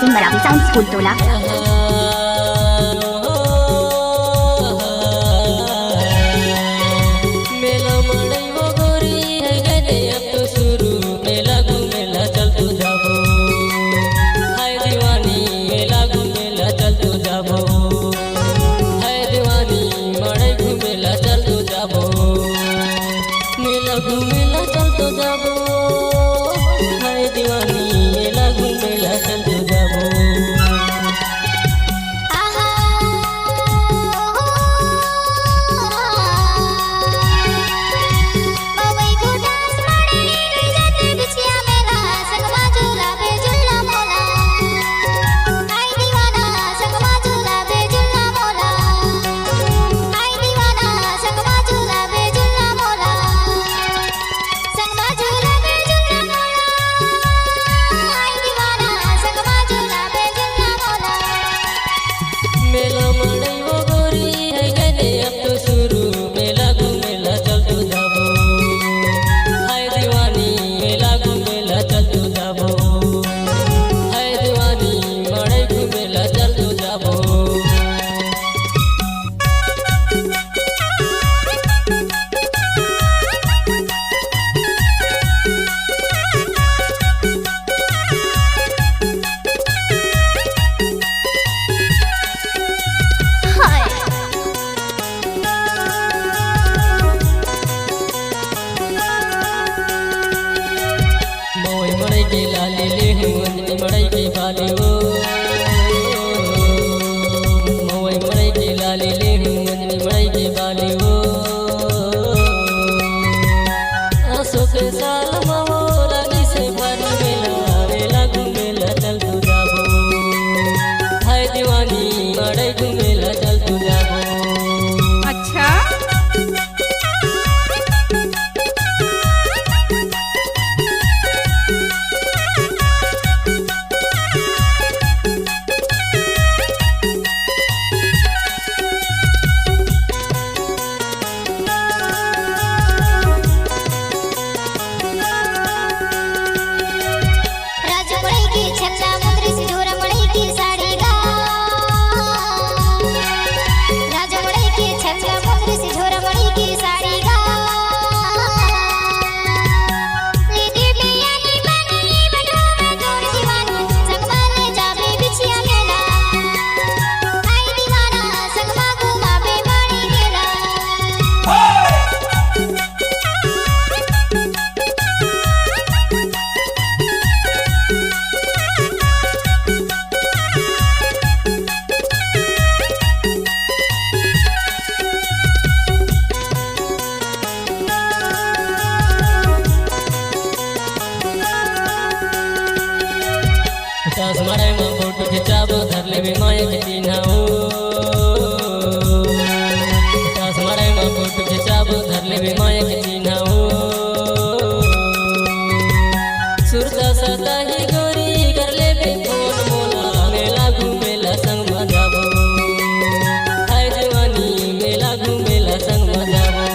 Blessing Marathi Sound School Tola. घूमेला चल तो जाबो हाय दीवानी मेला घूमेला चल तो जाबो के लाली ले हूँ मड़ई के बाली वो मोई मड़ई के लाली ले हूँ मड़ई के बाली वो आसो के साल मो लगी से बन मेला घूमेला चल तू जाबो हाय दीवानी मड़ई घूमेला चल तू जाबो। अच्छा मड़ई में फोटो खिंचाबो धर ले भी माया के चिन्हाओ मड़ई में फोटो खिंचाबो धर ले भी माया के चिन्हाओ सुरता सदा ही गोरी कर ले भी फोन मोला मेला घूमेला संग में जाबो हाय दीवानी मेला घूमेला संग में जाबो।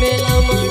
मेला